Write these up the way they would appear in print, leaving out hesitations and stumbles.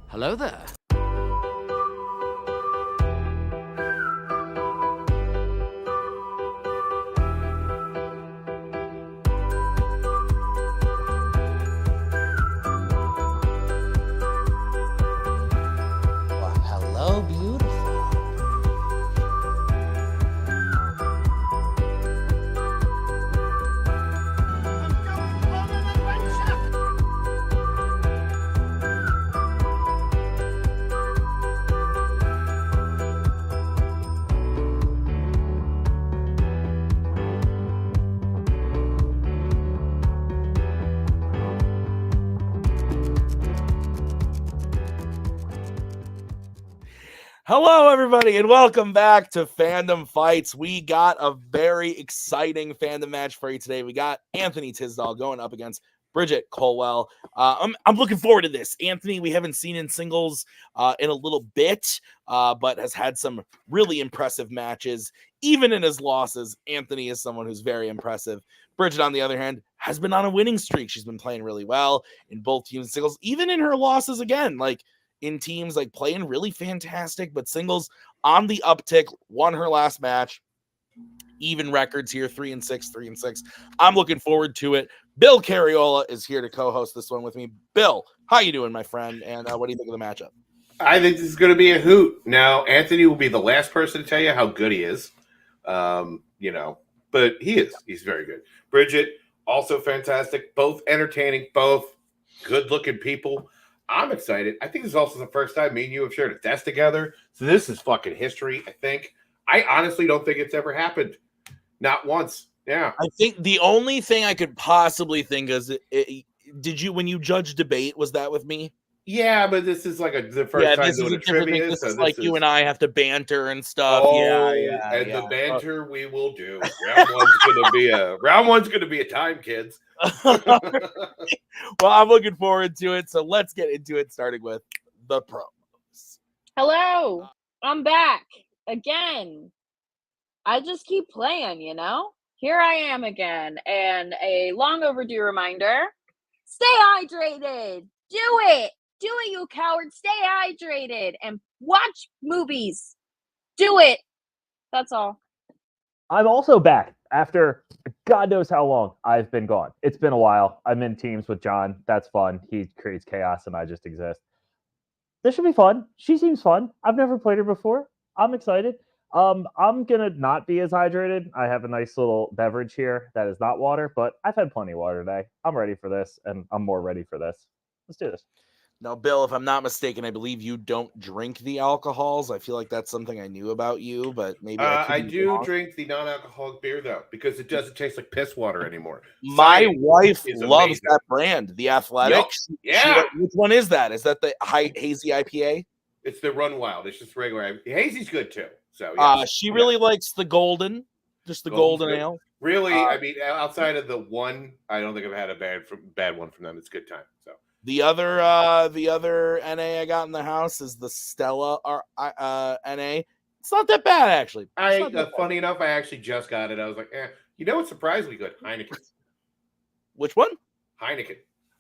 Hello there. Well, hello, beautiful. Hello, everybody, and welcome back to Fandom Fights. We got a very exciting fandom match for you today. We got Anthony Tisdall going up against Brigit Colwell. I'm looking forward to this. Anthony, we haven't seen in singles in a little bit, but has had some really impressive matches. Even in his losses, Anthony is someone who's very impressive. Brigit, on the other hand, has been on a winning streak. She's been playing really well in both teams and singles, even in her losses again. In teams, playing really fantastic, but singles on the uptick. Won her last match. Even records here, 3-6, 3-6. I'm looking forward to it. Bill Carriola is here to co-host this one with me. Bill, how you doing, my friend? And what do you think of the matchup? I think this is going to be a hoot. Now, Anthony will be the last person to tell you how good he is. But he is. He's very good. Brigit, also fantastic. Both entertaining, both good-looking people. I'm excited. I think this is also the first time me and you have shared a desk together. So this is fucking history, I think. I honestly don't think it's ever happened. Not once. Yeah. I think the only thing I could possibly think is, when you judge debate, was that with me? Yeah, but this is the first time doing a trivia. This is you and I have to banter and stuff. The banter we will do. Round one's gonna be a time, kids. Well, I'm looking forward to it. So let's get into it, starting with the promos. Hello, I'm back again. I just keep playing, Here I am again, and a long overdue reminder: stay hydrated. Do it, you coward. Stay hydrated and watch movies. Do it. That's all. I'm also back after God knows how long I've been gone. It's been a while. I'm in teams with John. That's fun. He creates chaos and I just exist. This should be fun. She seems fun. I've never played her before. I'm excited. I'm going to not be as hydrated. I have a nice little beverage here that is not water, but I've had plenty of water today. I'm ready for this, and I'm more ready for this. Let's do this. Now, Bill, if I'm not mistaken, I believe you don't drink the alcohols. I feel like that's something I knew about you, but maybe I do drink the non-alcoholic beer, though, because it doesn't taste like piss water anymore. My wife loves that brand, The Athletic. Yep. Which one is that? Is that the hazy IPA? It's the Run Wild. It's just regular. Hazy's good, too. So she really likes the golden, just the golden ale. Really, I mean, outside of the one, I don't think I've had a bad one from them. It's a good time, so. The other NA I got in the house is the Stella NA. It's not that bad, actually. Funny enough, I actually just got it. I was like, what's surprisingly good? Heineken. Which one? Heineken.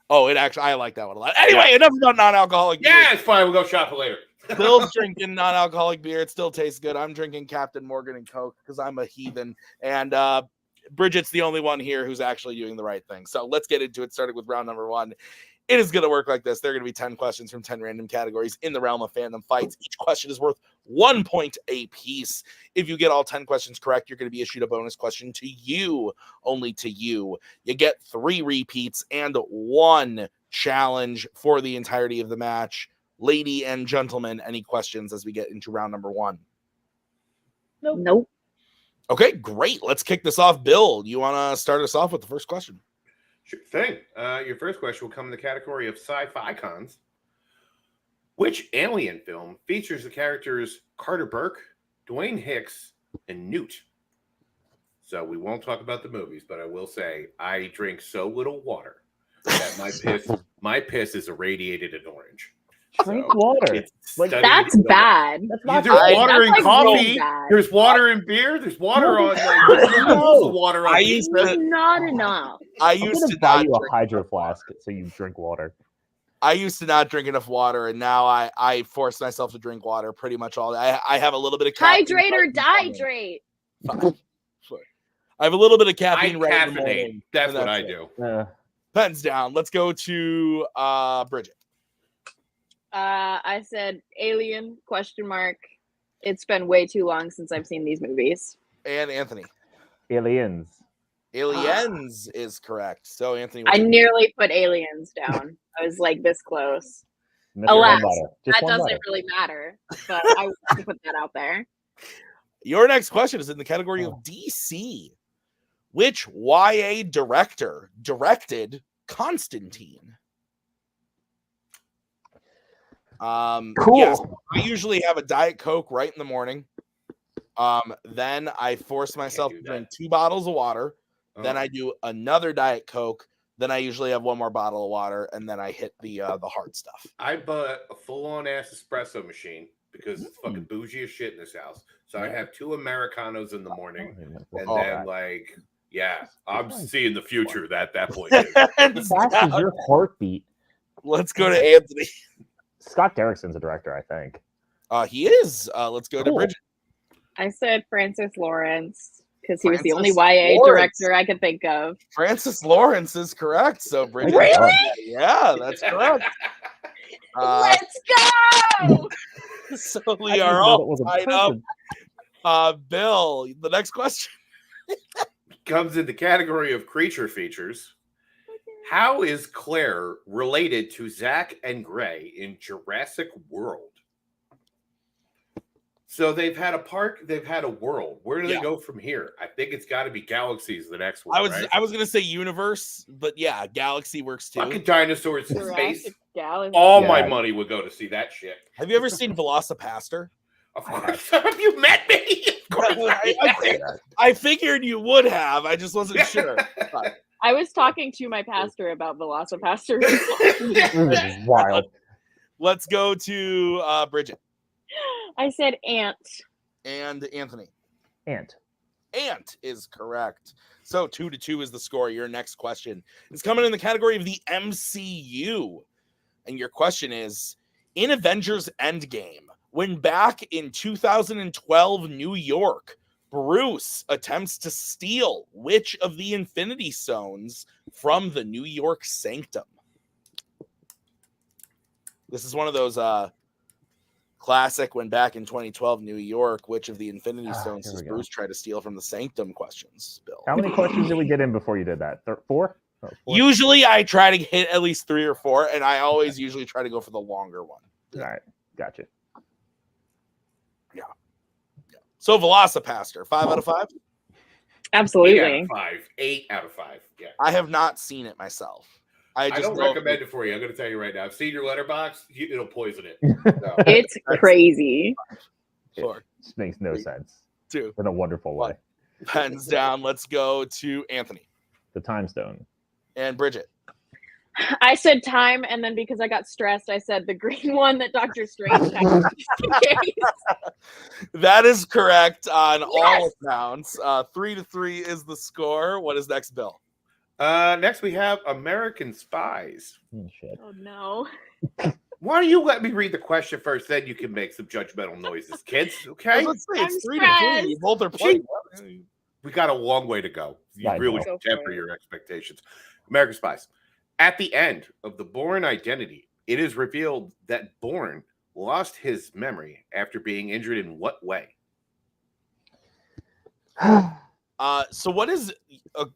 Oh, I like that one a lot. Anyway, enough about non-alcoholic beer. Yeah, it's fine. We'll go shopping later. Bill's drinking non-alcoholic beer. It still tastes good. I'm drinking Captain Morgan and Coke because I'm a heathen. And Brigit's the only one here who's actually doing the right thing. So let's get into it, starting with round number 1. It is going to work like this. There are going to be 10 questions from 10 random categories in the realm of fandom fights. Each question is worth 1 point a piece. If you get all 10 questions correct, you're going to be issued a bonus question to you, only to you. You get 3 repeats and 1 challenge for the entirety of the match. Lady and gentlemen, any questions as we get into round number 1? Nope. Okay, great. Let's kick this off. Bill, you want to start us off with the first question? Sure thing. Your first question will come in the category of sci-fi icons. Which alien film features the characters Carter Burke, Dwayne Hicks, and Newt? So we won't talk about the movies, but I will say I drink so little water that my piss is irradiated in orange. Drink water. That's bad. There's water in coffee. There's water in beer. There's water on. Water on. Not enough. I used to buy you a hydro flask so you drink water. I used to not drink enough water, and now I force myself to drink water pretty much all day. I have a little bit of caffeine. Hydrate or dihydrate. I have a little bit of caffeine right in the caffeinate. morning. That's and what I it. do. Pens down. Let's go to Brigit. I said Alien ? It's been way too long since I've seen these movies. And Anthony. Aliens. Aliens is correct. So Anthony, I nearly put Aliens down. I was like this close. Mr. Alas, One that one doesn't letter. really matter, but I want to put that out there. your next question is in the category of DC. Which YA director directed Constantine? Cool. Yes, I usually have a Diet Coke right in the morning. Then I force myself to drink 2 bottles of water. Then I do another Diet Coke. Then I usually have 1 more bottle of water, and then I hit the hard stuff. I bought a full-on ass espresso machine because it's fucking bougie as shit in this house. So I have 2 Americanos in the morning, and then like, yeah, I'm seeing the future at that point. Fast is your heartbeat. Let's go to Anthony. Scott Derrickson's a director, I think. He is. Let's go to Brigit. I said Francis Lawrence because he was the Francis only YA Lawrence. director I could think of. Francis Lawrence is correct. So Brigit. Really? Yeah, that's correct. Let's go! So we are all tied up. Bill, the next question comes in the category of creature features. How is Claire related to Zach and Gray in Jurassic World? So they've had a park, they've had a world. Where do they go from here? I think it's got to be Galaxies, the next one. I was gonna say universe, but yeah, Galaxy works too. Fucking dinosaurs in Jurassic space. Galaxy. All my money would go to see that shit. Have you ever seen Velocipaster? Of course. Have you met me? Of course. I figured you would have. I just wasn't sure. I was talking to my pastor about Velocipaster. This is wild. Let's go to Brigit. I said Ant. And Anthony. Ant is correct. So 2-2 is the score. Your next question is coming in the category of the MCU. And your question is, in Avengers Endgame, when back in 2012 New York, Bruce attempts to steal which of the Infinity Stones from the New York Sanctum? This is one of those classic when back in 2012 New York, which of the Infinity Stones does Bruce try to steal from the Sanctum questions, Bill? How many questions did we get in before you did that? 4? Oh, 4? Usually I try to hit at least 3 or 4, and I always usually try to go for the longer one. All right, gotcha. Yeah. So Velocipaster, 5 out of 5? Absolutely. 8 out of 5. 8 out of 5. Yeah. I have not seen it myself. I don't recommend it for you. I'm going to tell you right now. I've seen your letterbox. It'll poison it. So. It's crazy. Sure. It makes no sense. 2. In a wonderful way. Pens down. Let's go to Anthony. The Time Stone. And Brigit. I said time, and then because I got stressed, I said the green one that Dr. Strange had. That is correct on all accounts. 3-3 is the score. What is next, Bill? Next, we have American Spies. Oh, shit. Oh, no. Why don't you let me read the question first? Then you can make some judgmental noises, kids. Okay? Let's see. It's 3-3. You both are playing. We got a long way to go. You I really know. should temper your expectations. American Spies. At the end of the Bourne identity, it is revealed that Bourne lost his memory after being injured in what way? So what is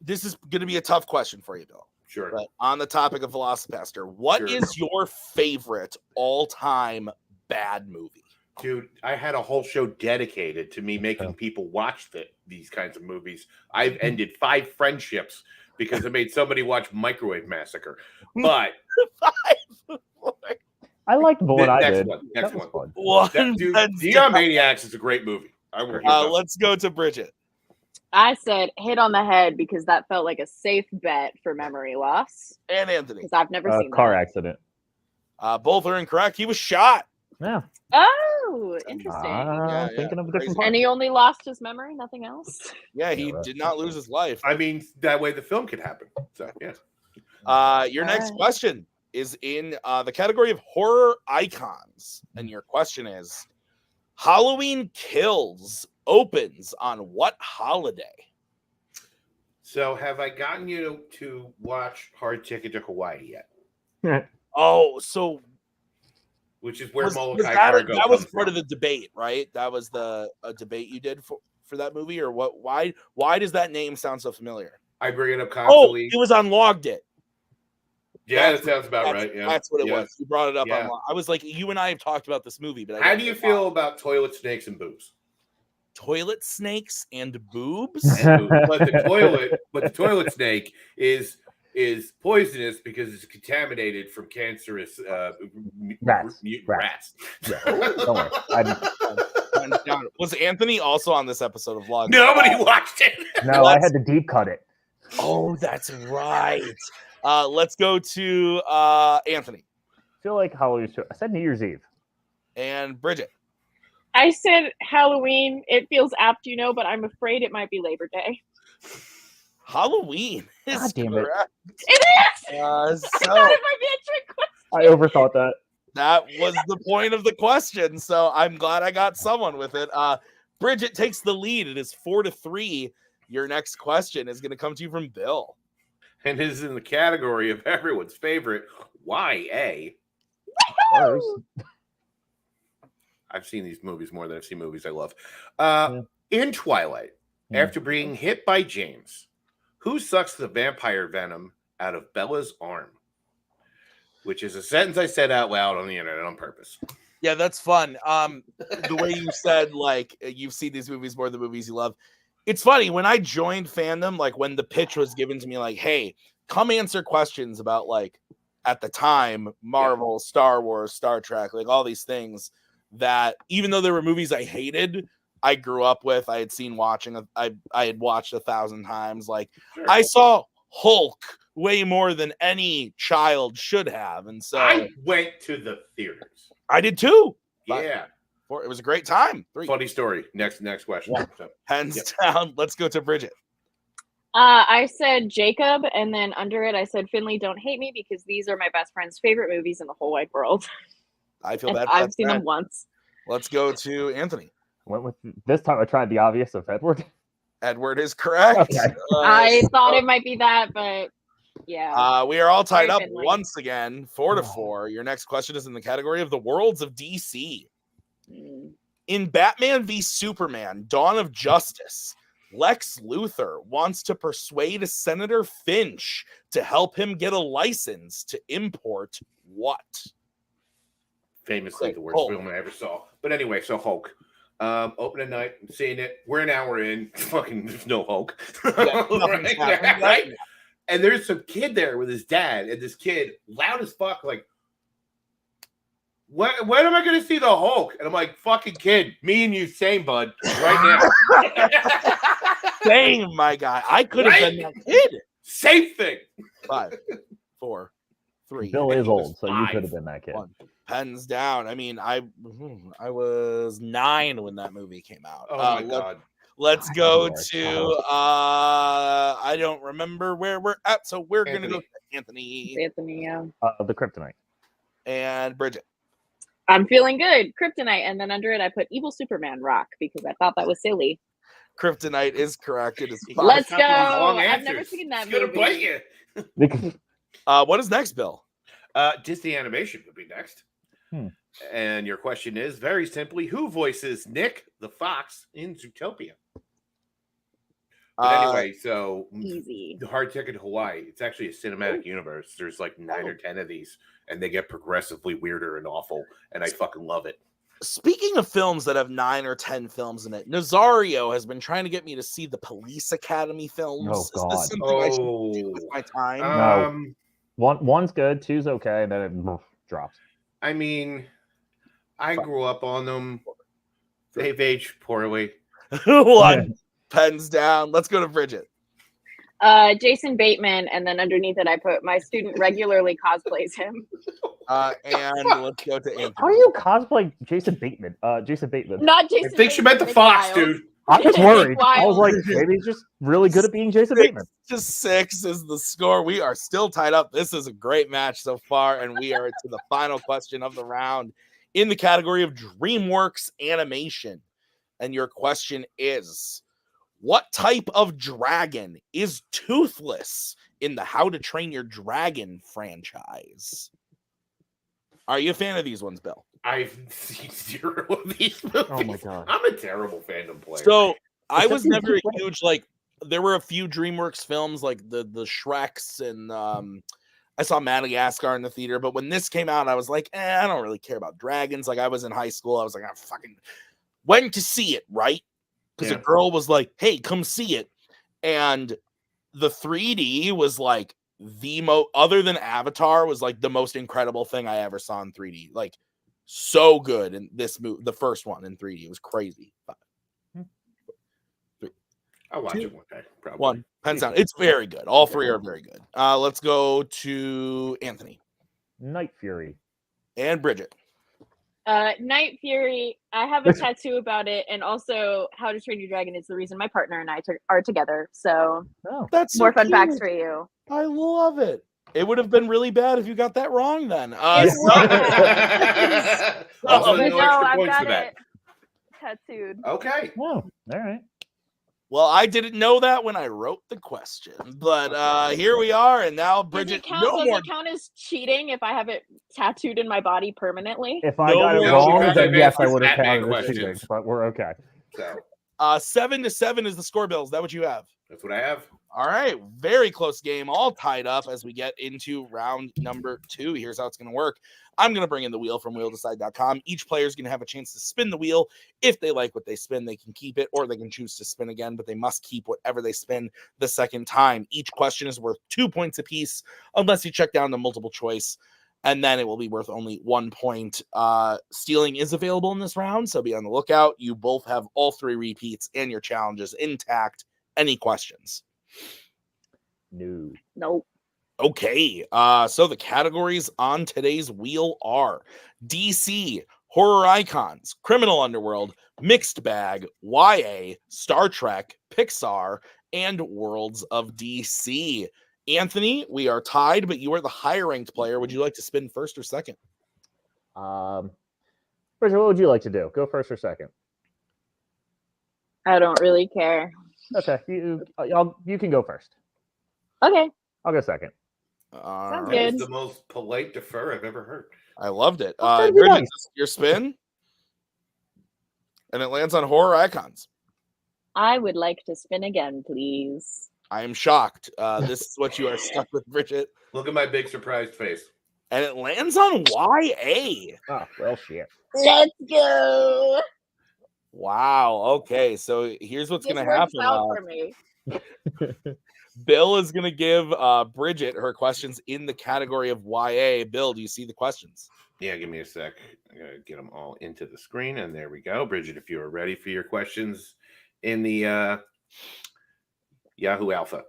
this is going to be a tough question for you, Bill. Sure. But on the topic of Velocipaster, what is your favorite all-time bad movie? Dude, I had a whole show dedicated to me making people watch these kinds of movies. I've ended 5 friendships because I made somebody watch Microwave Massacre. But I liked the one I next did. one. Next That was one. fun. Dude, Neon Maniacs is a great movie. I will let's go to Brigit. I said hit on the head because that felt like a safe bet for memory loss. And Anthony. Because I've never seen Car that. accident. Both are incorrect. He was shot. Yeah. Oh, interesting. Thinking of a different part. And he only lost his memory, nothing else. Yeah, he did not lose his life. I mean, that way the film could happen. So, yeah. Your next question is in the category of horror icons. And your question is, Halloween Kills opens on what holiday? So, have I gotten you to watch Hard Ticket to Hawaii yet? Oh, so Which is where was Molokai that, Cargo that was comes part from. of the debate, right? That was a debate you did for that movie, or what? Why does that name sound so familiar? I bring it up Oh, constantly. it was on Logged It. Yeah, that sounds about right. Yeah, That's what it was. You brought it up Yeah. on. I was like, you and I have talked about this movie, but how do you feel about toilet snakes and boobs? Toilet snakes and boobs? And boobs. But the toilet snake is poisonous because it's contaminated from cancerous Rats. rats. Yeah. Don't worry. Was Anthony also on this episode of Vlog? Nobody watched it. No, I had to deep cut it. Oh, that's right. Let's go to Anthony I feel like Halloween. I said New Year's Eve. and Brigit. I said Halloween. It feels apt, but I'm afraid it might be Labor Day. Halloween is God damn it. correct. It is! I So thought it might be a trick question. I overthought that. that was the point of the question. So I'm glad I got someone with it. Brigit takes the lead. It is 4-3. Your next question is going to come to you from Bill. And it is in the category of everyone's favorite YA. First. I've seen these movies more than I've seen movies I love. Yeah. In Twilight, Yeah. after being hit by James, who sucks the vampire venom out of Bella's arm? Which is a sentence I said out loud on the internet on purpose. Yeah, that's fun. The way you said, like, you've seen these movies more than movies you love. It's funny, when I joined Fandom, like, when the pitch was given to me, like, hey, come answer questions about, like, at the time, Marvel, Star Wars, Star Trek, like, all these things that, even though there were movies I hated, I grew up with, I had seen watching, I had watched 1,000 times. Like, Sure. I saw Hulk way more than any child should have. And so I went to the theaters. I did too. Yeah. It was a great time. 3. Funny story. Next question. Yeah. So, Hands down. Let's go to Brigit. I said Jacob, and then under it, I said Finley, don't hate me because these are my best friend's favorite movies in the whole wide world. I feel And bad. I've seen them once. Let's go to Anthony. Went with this time. I tried the obvious of Edward. Edward is correct. Okay. I thought it might be that, but yeah. We are all tied Sorry, up Finley. once again, 4-4. Your next question is in the category of the worlds of DC. Mm. In Batman v Superman, Dawn of Justice, Lex Luthor wants to persuade Senator Finch to help him get a license to import what? famously the worst Hulk. film I ever saw. But anyway, so Hulk. Opening night, seeing it. We're an hour in. Fucking, there's no Hulk. Yeah, nothing's happening, right? And there's some kid there with his dad, and this kid, loud as fuck, like, when am I going to see the Hulk? And I'm like, fucking kid, me and you, same, bud, right now. Same, my guy. I could have been that kid. Same thing. 5, 4, 3. Bill is he was old, so you 5. could have been that kid. 1. Pens down. I mean, I was 9 when that movie came out. Oh, my God. Let's God, go you are a to child. I don't remember where we're at, so we're gonna go to Anthony Anthony, yeah. The Kryptonite. and Brigit. I'm feeling good. Kryptonite. And then under it, I put Evil Superman Rock because I thought that was silly. Kryptonite is correct. It is 5. Let's Not go. these long I've never answers. seen that It's gonna movie. bite you. Because What is next, Bill? Disney animation would be next. Hmm. And your question is very simply, who voices Nick the Fox in Zootopia? But anyway, so Easy. the Hard Ticket to Hawaii, it's actually a cinematic universe. There's like 9 or 10 of these, and they get progressively weirder and awful, and I fucking love it. Speaking of films that have 9 or 10 films in it, Nazario has been trying to get me to see the Police Academy films. Oh, Is God. this something I should do with my time? No. One's good, two's okay, and then it drops. I mean, I grew up on them. They've aged poorly. 1. Pens down. Let's go to Brigit. Jason Bateman, and then underneath it, I put my student regularly cosplays him. And let's go to Anthony. How do you cosplay Jason Bateman? Jason Bateman. Not I Jason. think she meant the Bateman, Fox, Miles. dude. I was worried. I was Wild. like, maybe he's just really good at being Jason Bateman. 6-6 is the score. We are still tied up. This is a great match so far, and we are to the final question of the round in the category of DreamWorks animation. And your question is, what type of dragon is toothless in the How to Train Your Dragon franchise? Are you a fan of these ones, Bill? I've seen 0 of these movies. Oh my God. I'm a terrible fandom player. So I Except was you never a keep playing. huge, like, there were a few DreamWorks films like the Shreks, and I saw Madagascar in the theater, but when this came out, I was like, I don't really care about dragons. Like, I was in high school, I was like, I fucking went to see it, right? Because a girl was like, hey, come see it. And the 3D was like other than Avatar, was like the most incredible thing I ever saw in 3D. Like, so good in this movie, the first one in 3D. It was crazy. I'll watch it one day, probably. One, pens down. It's very good. All three are very good. Let's go to Anthony Night Fury. and Brigit. Night Fury. I have a tattoo about it, and also How to Train Your Dragon is the reason my partner and I are together. So Oh, That's more so fun facts cute. for you. I love it. It would have been really bad if you got that wrong then. It would. Also, But no no, extra I've points got for that. it tattooed. Okay. oh, all right. Well, I didn't know that when I wrote the question, but here we are, and now Does Brigit, it count? no Does more. it count as cheating if I have it tattooed in my body permanently? If I No got it more wrong, because then I've yes, asked I you would have Batman counted as cheating, questions. but we're okay. So 7-7 is the score, Bill. Is that what you have? that's what I have. All right, very close game, all tied up as we get into round number 2. Here's how it's going to work. I'm going to bring in the wheel from wheeldecide.com. Each player is going to have a chance to spin the wheel. If they like what they spin, they can keep it, or they can choose to spin again, but they must keep whatever they spin the second time. Each question is worth 2 points apiece, unless you check down to multiple choice, and then it will be worth only 1 point. Stealing is available in this round, so be on the lookout. You both have all 3 repeats and your challenges intact. Any questions? No. Nope. Okay, so the categories on today's wheel are DC, horror icons, criminal underworld, mixed bag, YA, Star Trek, Pixar, and worlds of DC. Anthony, we are tied, but you are the higher ranked player. Would you like to spin first or second? Bridget, what would you like to do? Go first or second? I don't really care. Okay, you can go first. Okay. I'll go second. All Sounds right. That good. was the most polite defer I've ever heard. I loved it. That's gotta be Bridget, nice. your spin, and it lands on horror icons. I would like to spin again, please. I am shocked. This is what you are stuck with, Bridget. Look at my big surprised face. And it lands on YA. Oh, well, shit. Let's go. Wow. Okay. So here's what's This going to works happen. out for me. Bill is going to give Bridget her questions in the category of YA. Bill, do you see the questions? Yeah, give me a sec. I'm going to get them all into the screen, and there we go. Bridget, if you are ready for your questions in the Yahoo Alpha.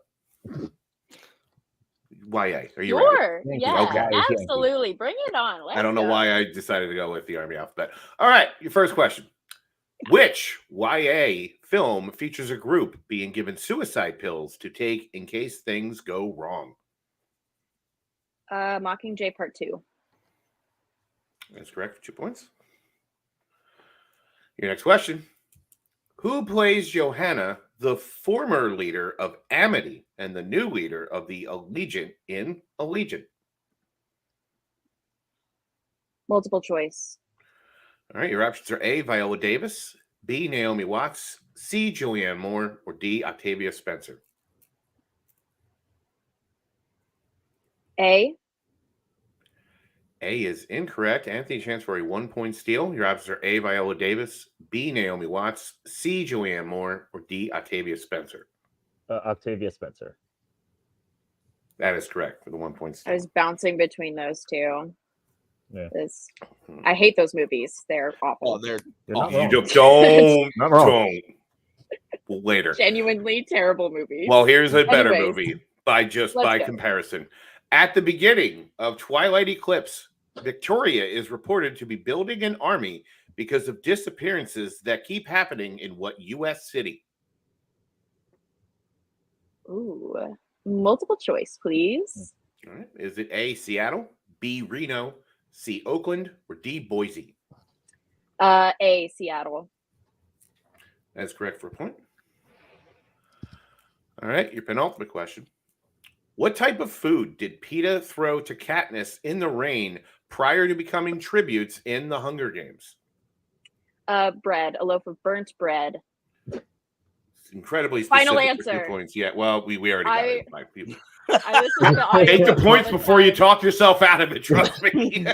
YA, are you ready? Sure. Yankee. Yeah, Okay. Yankee. absolutely. Bring it on. I don't know Let's why I decided to go with the Army alphabet. All right, your first question. Which YA film features a group being given suicide pills to take in case things go wrong? go. Mockingjay Part 2. That's correct for 2 points. Your next question. Who plays Johanna, the former leader of Amity and the new leader of the Allegiant in Allegiant? Multiple choice. All right, your options are A, Viola Davis, B, Naomi Watts, C, Julianne Moore, or D, Octavia Spencer. A. A is incorrect. Anthony, chance for a 1 point steal. Your options are A, Viola Davis, B, Naomi Watts, C, Julianne Moore, or D, Octavia Spencer. Octavia Spencer. That is correct for the 1 point I steal. was bouncing between those two. Yeah. I hate those movies. They're awful. Oh, they're You're not You wrong. don't. Not wrong. Don't. Later. Genuinely terrible movies. Well, here's a better Anyways, movie by let's by go. comparison. At the beginning of Twilight Eclipse, Victoria is reported to be building an army because of disappearances that keep happening in what U.S. city? Ooh. Multiple choice, please. All right. Is it A, Seattle, B, Reno, C, Oakland, or D, Boise? A, Seattle. That's correct for a point. All right, your penultimate question. What type of food did PETA throw to Katniss in the rain prior to becoming tributes in the Hunger Games? Bread. A loaf of burnt bread. It's incredibly specific. Final for answer. 2 points. Yeah, well, we already got it. Like, people. I listen to the audio Take the all points the before you time. talk yourself out of it. Trust me.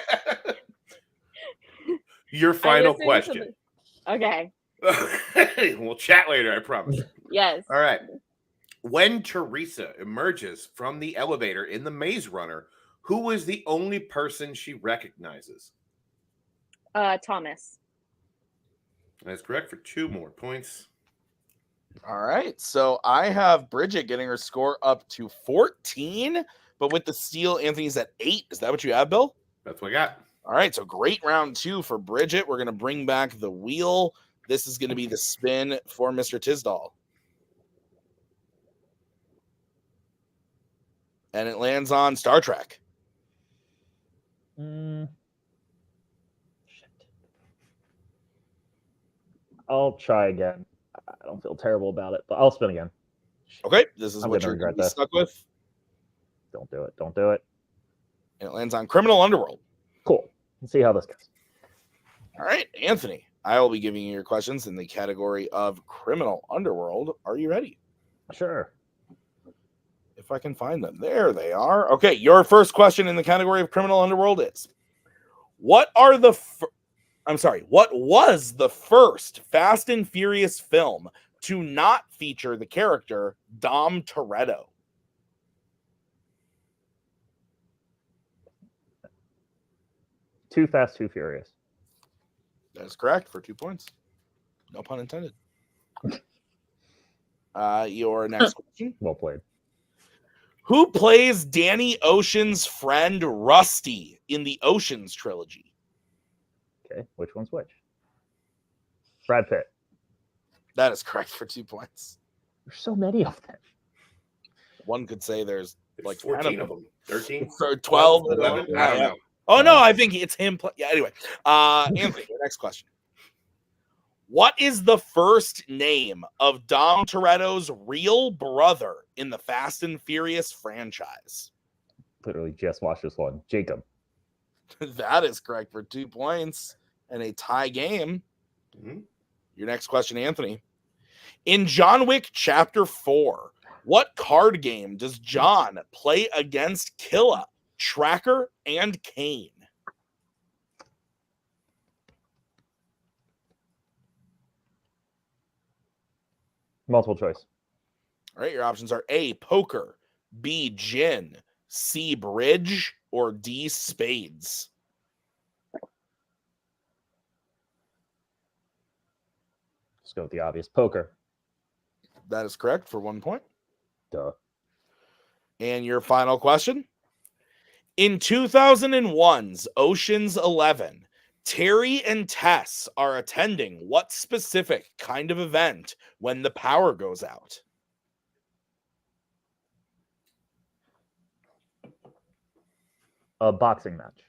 Your final I listen to question. Okay. We'll chat later, I promise. Yes. All right. When Teresa emerges from the elevator in the Maze Runner, who is the only person she recognizes? Thomas. That's correct for 2 more points. All right. So I have Brigit getting her score up to 14, but with the steal, Anthony's at 8. Is that what you have, Bill? That's what I got. All right. So great round 2 for Brigit. We're going to bring back the wheel. This is going to be the spin for Mr. Tisdall. And it lands on Star Trek. Shit. I'll try again. I don't feel terrible about it, but I'll spin again. Okay. This is I'm what gonna you're going to regret be this. stuck with. Don't do it. Don't do it. And it lands on Criminal Underworld. Cool. Let's see how this goes. All right, Anthony. I will be giving you your questions in the category of Criminal Underworld. Are you ready? Sure. If I can find them. There they are. Okay, your first question in the category of Criminal Underworld is, what was the first Fast and Furious film to not feature the character Dom Toretto? Too Fast, Too Furious. That is correct for 2 points. No pun intended. Your next question. Well played. Who plays Danny Ocean's friend Rusty in the Oceans trilogy? Okay, which one's which? Brad Pitt. That is correct for 2 points. There's so many of them. One could say there's like 14 of them. 13? So 12, 11? Yeah, I don't yeah. know. Oh, no, I think it's him. Yeah, anyway. Anthony, your next question. What is the first name of Dom Toretto's real brother in the Fast and Furious franchise? Literally just watched this one. Jacob. That is correct for 2 points and a tie game. Mhm. Your next question, Anthony. In John Wick Chapter 4, what card game does John play against Killa, Tracker, and Kane? Multiple choice. All right, your options are A, poker, B, gin, C, bridge, or D, spades. Let's go with the obvious. Poker. That is correct for 1 point. Duh. And your final question. In 2001's Ocean's 11, Terry and Tess are attending what specific kind of event when the power goes out? A boxing match.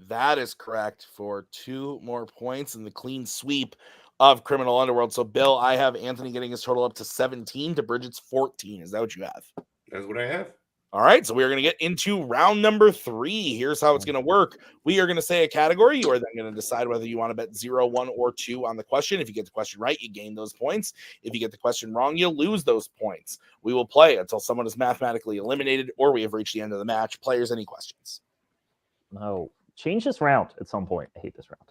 That is correct for 2 more points in the clean sweep of Criminal Underworld. So, Bill, I have Anthony getting his total up to 17 to Brigit's 14. Is that what you have? That's what I have. All right, so we are going to get into round number 3. Here's how it's going to work. We are going to say a category. You are then going to decide whether you want to bet 0, 1, or 2 on the question. If you get the question right, you gain those points. If you get the question wrong, you lose those points. We will play until someone is mathematically eliminated or we have reached the end of the match. Players, any questions? No. Change this round at some point. I hate this round.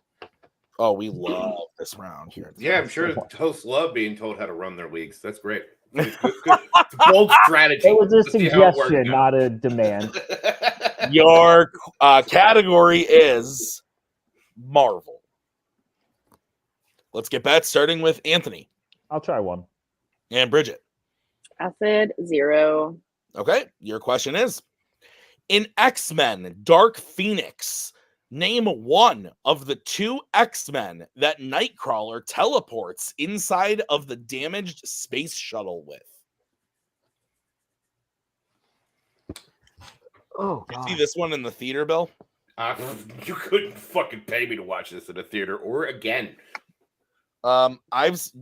Oh, we love this round here. Yeah, I'm sure hosts love being told how to run their leagues. That's great. It's good. It's a bold strategy. It was a Let's see how it works suggestion, out. not a demand. Your category is Marvel. Let's get bets, starting with Anthony I'll try one. and Brigit. Acid, 0. Okay, your question is, In X-Men Dark Phoenix, name one of the two X-Men that Nightcrawler teleports inside of the damaged space shuttle with. Oh, You God. see this one in the theater, Bill? You couldn't fucking pay me to watch this in a theater or again.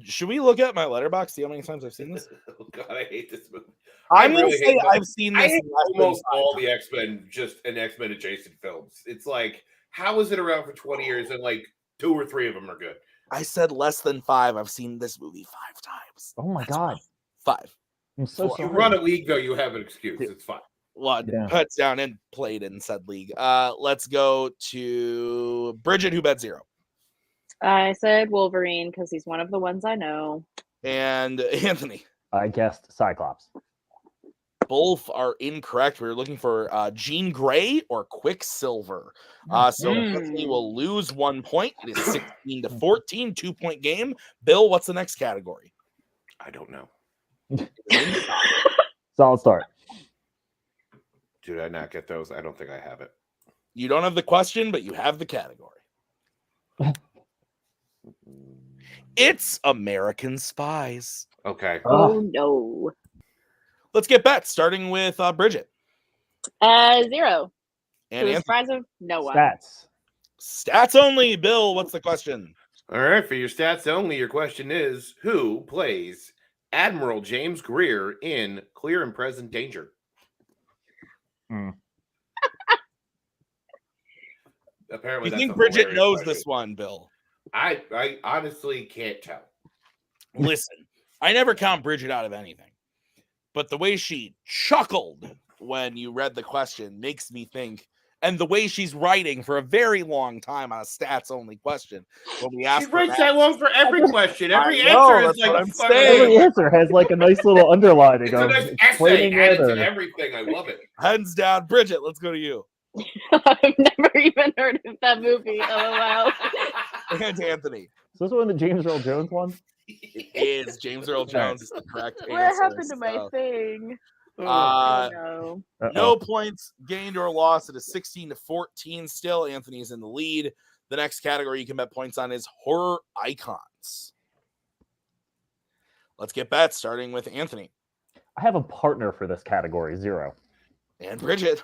Should we look at my letterbox? See how many times I've seen this? Oh God, I hate this movie. I'm really gonna say hate I've seen I this hate less than almost 5 all times. the X-Men just in X-Men adjacent films. It's like, how is it around for 20 years and like 2 or 3 of them are good? I said less than 5. I've seen this movie 5 times. Oh my That's God. 5. I'm so Four. You sorry. run a league though, you have an excuse. It's fine. One Yeah. puts down and played in said league. Let's go to Brigit, who bet 0. I said Wolverine because he's one of the ones I know. And Anthony. I guessed Cyclops. Both are incorrect. We were looking for Jean Grey or Quicksilver. So Anthony will lose 1 point. It is 16 to 14, 2-point game. Bill, what's the next category? I don't know. Solid start. Did I not get those? I don't think I have it. You don't have the question, but you have the category. It's American Spies. Okay. Oh no. Let's get bets, starting with Brigit. 0. And To the Anthony. surprise of no one. Stats only. Bill, what's the question? All right. For your stats only, your question is, who plays Admiral James Greer in Clear and Present Danger? Apparently, You that's think a Brigit hilarious knows question. this one, Bill? I honestly can't tell. Listen, I never count Brigit out of anything. But the way she chuckled when you read the question makes me think, and the way she's writing for a very long time on a stats-only question. When we ask She writes that long for every question. Every I know, answer that's is like what a I'm fucking- saying. Every answer has like a nice little underlining It's a of nice essay explaining it. added Or... to everything. I love it. Hands down, Brigit, let's go to you. I've never even heard of that movie. LOL. And Anthony. Is this one the James Earl Jones one? It is. James Earl Jones is the correct answer. What happened to my so, thing? Uh, Oh no. no points gained or lost. It is 16 to 14 still. Anthony's in the lead. The next category you can bet points on is horror icons. Let's get bets, starting with Anthony. I have a partner for this category, 0. And Brigit.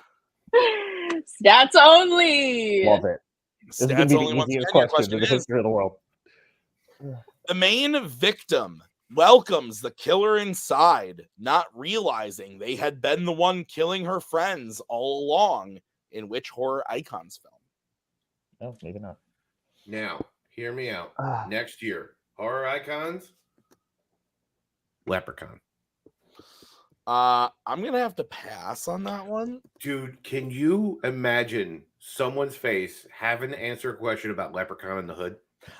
Stats only. Love it. This is going Stats to be only the once easiest again. Your question in the is, history of the world. the main victim welcomes the killer inside, not realizing they had been the one killing her friends all along. In which horror icons film? No, maybe not. Now, hear me out. Ah. Next year, horror icons, Leprechaun. I'm gonna have to pass on that one. Dude, can you imagine someone's face having to answer a question about Leprechaun in the Hood?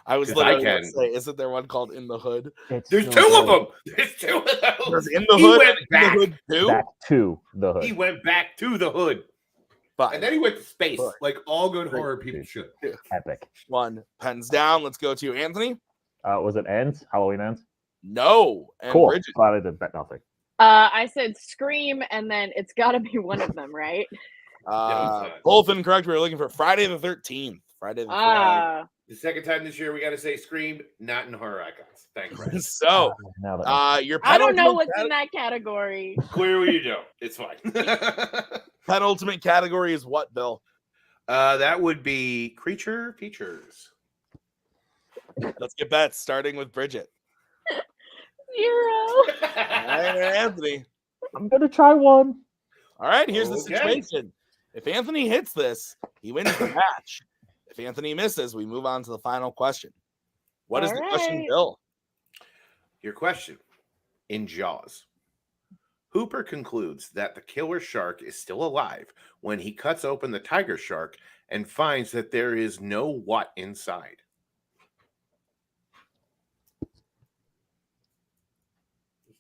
I was 'Cause literally I gonna can. say, isn't there one called In the Hood? It's There's so 2 of good. them. There's 2 of those. There's In the He Hood. went In back. the Hood too. Back to the hood. He went back to the Hood. Fine. And then he went to space, Right. like all good Right. horror people should. Epic. One pens down. Let's go to Anthony. Was it Ends? Halloween Ends? No. And Cool. Brigit. Glad I did bet nothing. I said Scream, and then it's got to be one of them, right? Both incorrect. We were looking for Friday the 13th. Friday the 13th. Ah, The second time this year, we got to say Scream, not in horror icons. Thanks. So, Now that your I don't know penultimate what's in that category. Clearly, you don't. It's fine. penultimate category is what, Bill? That would be creature features. Let's get bets, starting with Brigit. 0. And Anthony. I'm gonna try one. All right, here's the Okay. situation. If Anthony hits this, he wins the match. If Anthony misses, we move on to the final question. What is All the question, right. Bill? Your question. In Jaws, Hooper concludes that the killer shark is still alive when he cuts open the tiger shark and finds that there is no what inside.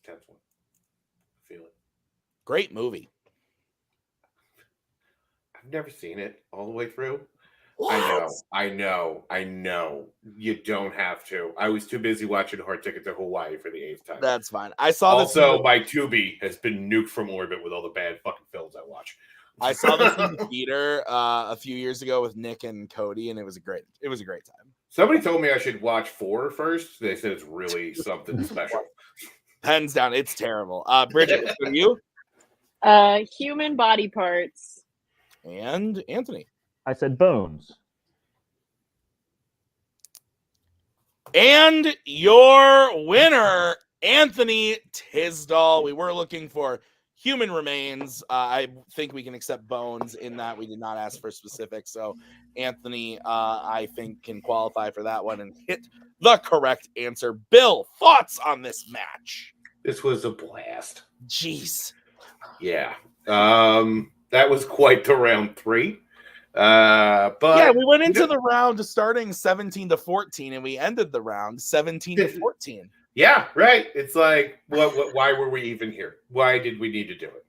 Tense one. Feel it. Great movie. I've never seen it all the way through. What? I know. You don't have to. I was too busy watching Hard Ticket to Hawaii for the 8th time. That's fine. I saw this. Also, my Tubi has been nuked from orbit with all the bad fucking films I watch. I saw this in the theater a few years ago with Nick and Cody, and it was a great time. Somebody told me I should watch 4 first. They said it's really something special. Hands down, it's terrible. Brigit, let's go to you. Human body parts. And Anthony. I said bones. And your winner, Anthony Tisdall. We were looking for human remains. I think we can accept bones in that we did not ask for specifics. So Anthony, I think, can qualify for that one and hit the correct answer. Bill, thoughts on this match? This was a blast. Jeez. Yeah. That was quite the round 3. But yeah, we went into the round starting 17-14, and we ended the round 17-14. Yeah, right. It's like, why were we even here? Why did we need to do it?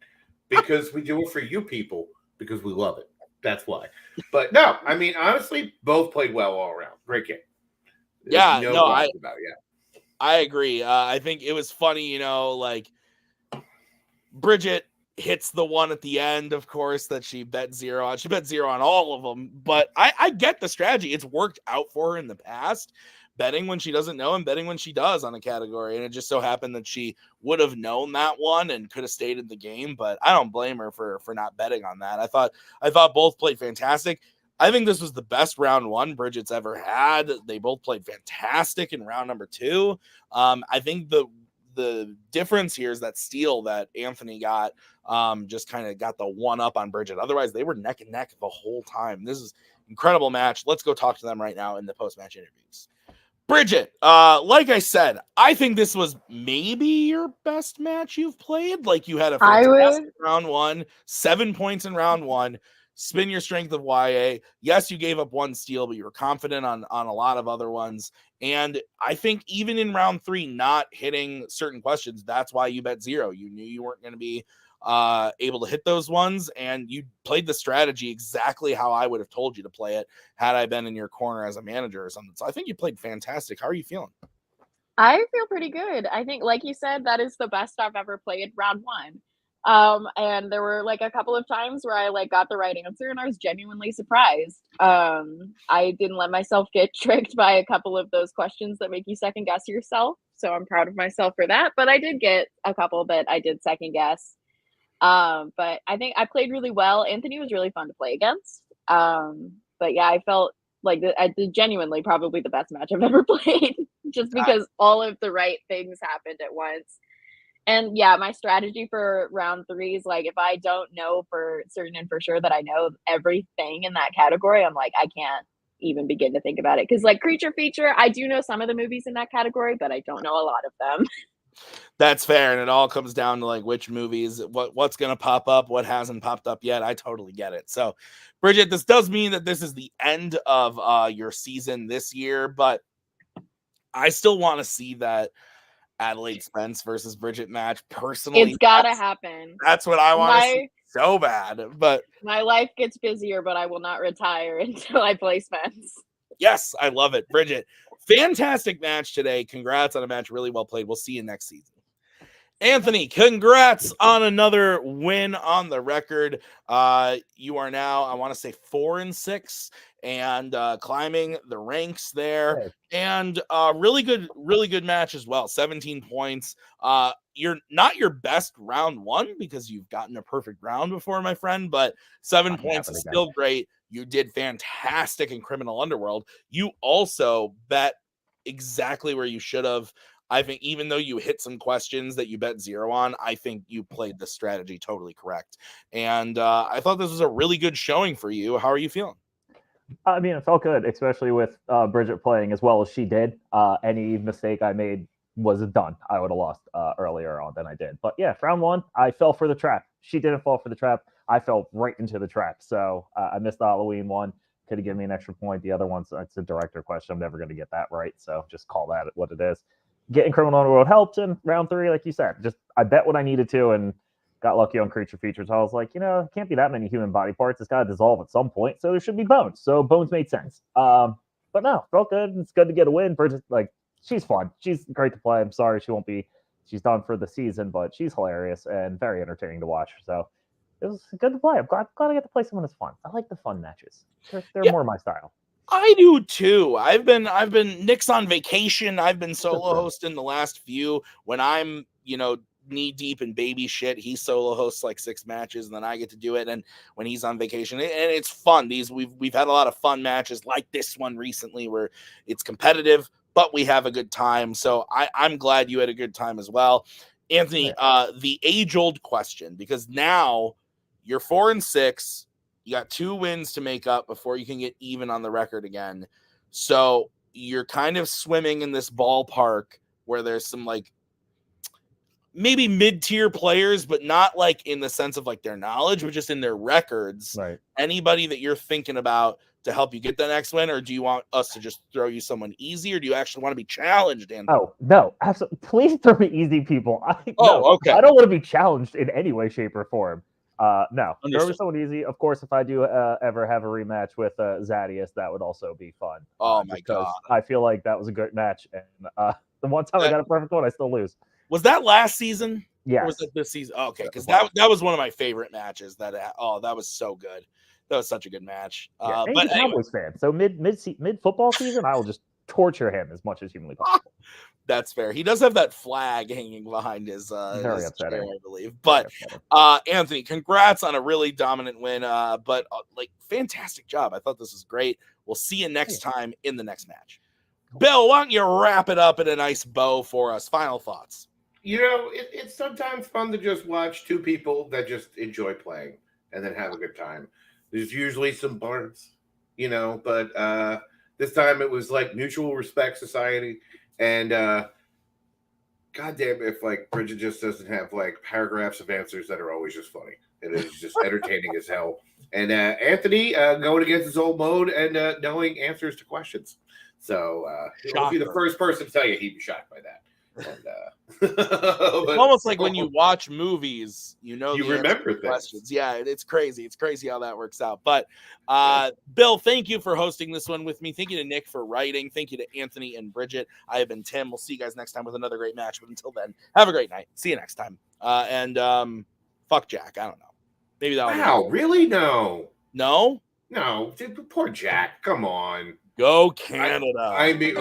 Because we do it for you people, because we love it. That's why. But no, I mean, honestly, both played well all around. Great game. Yeah, I agree. I think it was funny, like Brigit hits the one at the end, of course, that she bet 0 on. She bet 0 on all of them, but I get the strategy. It's worked out for her in the past. Betting when she doesn't know and betting when she does on a category. And it just so happened that she would have known that one and could have stayed in the game, but I don't blame her for not betting on that. I thought both played fantastic. I think this was the best round 1 Brigit's ever had. They both played fantastic in round number 2. I think the difference here is that steal that Anthony got just kind of got the one up on Brigit. Otherwise, they were neck and neck the whole time. This is an incredible match. Let's go talk to them right now in the post-match interviews. Brigit, like I said, I think this was maybe your best match you've played. Like, you had a fantastic round 1, 7 points in round 1, spin your strength of YA. Yes, you gave up 1 steal, but you were confident on a lot of other ones. And I think even in round 3, not hitting certain questions, that's why you bet 0. You knew you weren't going to be able to hit those ones, and you played the strategy exactly how I would have told you to play it had I been in your corner as a manager or something. So I think you played fantastic. How are you feeling? I feel pretty good. I think, like you said, that is the best I've ever played round 1. And there were like a couple of times where I got the right answer and I was genuinely surprised. I didn't let myself get tricked by a couple of those questions that make you second guess yourself. So I'm proud of myself for that. But I did get a couple that I did second guess. But I think I played really well. Anthony was really fun to play against. But yeah, I felt like I did genuinely probably the best match I've ever played, just because all of the right things happened at once. And yeah, my strategy for round 3 is like, if I don't know for certain and for sure that I know everything in that category, I'm like, I can't even begin to think about it. Because like creature feature, I do know some of the movies in that category, but I don't know a lot of them. That's fair, and it all comes down to like which movies, what's going to pop up, what hasn't popped up yet. I totally get it. So, Brigit, this does mean that this is the end of your season this year, but I still want to see that Adelaide Spence versus Brigit match personally. It's gotta happen. That's what I want to see so bad. But my life gets busier, but I will not retire until I play Spence. Yes, I love it. Brigit, fantastic match today. Congrats on a match really well played. We'll see you next season. Anthony, congrats on another win on the record. You are now, I want to say, 4-6 and climbing the ranks there. And really good match as well. 17 points. You're not your best round 1 because you've gotten a perfect round before, my friend, but 7 points is still great. You did fantastic in Criminal Underworld. You also bet exactly where you should have. I think even though you hit some questions that you bet 0 on, I think you played the strategy totally correct. And I thought this was a really good showing for you. How are you feeling? I mean, it felt good, especially with Brigit playing as well as she did. Any mistake I made was done. I would have lost earlier on than I did. But yeah, round 1, I fell for the trap. She didn't fall for the trap. I fell right into the trap. So I missed the Halloween one. Could have given me an extra point. The other one's it's a director question. I'm never going to get that right. So just call that what it is. Getting Criminal Underworld helped in round 3, like you said. Just I bet what I needed to and got lucky on creature features. I was like, it can't be that many human body parts. It's got to dissolve at some point. So there should be bones. So bones made sense. But no, felt good. It's good to get a win. Brigit, like, she's fun. She's great to play. I'm sorry she's done for the season, but she's hilarious and very entertaining to watch. So It was good to play. I'm glad I get to play someone that's fun. I like the fun matches. They're Yeah. more my style. I do too. I've been Nick's on vacation. I've been solo Good. hosting the last few. When I'm, knee deep in baby shit, he solo hosts like 6 matches, and then I get to do it. And when he's on vacation, and it's fun. We've had a lot of fun matches like this one recently, where it's competitive, but we have a good time. So I'm glad you had a good time as well, Anthony. The age-old question, because now you're 4-6. You got 2 wins to make up before you can get even on the record again. So you're kind of swimming in this ballpark where there's some like maybe mid-tier players, but not like in the sense of like their knowledge, but just in their records. Right. Anybody that you're thinking about to help you get the next win, or do you want us to just throw you someone easy, or do you actually want to be challenged? Oh, no. Absolutely. Please throw me easy people. Okay. I don't want to be challenged in any way, shape, or form. No. Understood. Throw me someone easy. Of course, if I do ever have a rematch with Zadius, that would also be fun. Oh, my God. I feel like that was a good match. And the one time I got a perfect one, I still lose. Was that last season? Yes. Or was it this season? Oh, okay, because that was one of my favorite matches. That was so good. That was such a good match. Yeah. But He's a Cowboys fan, so mid football season, I will just torture him as much as humanly possible. That's fair. He does have that flag hanging behind his Very his upsetting. chair, I believe. But Anthony, congrats on a really dominant win. But fantastic job. I thought this was great. We'll see you next time in the next match. Bill, why don't you wrap it up in a nice bow for us? Final thoughts. It's sometimes fun to just watch 2 people that just enjoy playing and then have a good time. There's usually some bards, but this time it was like Mutual Respect Society. And goddamn, if like Brigit just doesn't have like paragraphs of answers that are always just funny. It is just entertaining as hell. And Anthony going against his old mode and knowing answers to questions. So he'll be the first person to tell you he'd be shocked by that. And, it's almost like when you watch movies, you remember things. Questions. Yeah, it's crazy. It's crazy how that works out. But Bill, thank you for hosting this one with me. Thank you to Nick for writing. Thank you to Anthony and Brigit. I have been Tim. We'll see you guys next time with another great match. But until then, have a great night. See you next time. And fuck Jack. I don't know. Maybe that. Wow, really? No. No. Dude, poor Jack. Come on. Go Canada. I mean.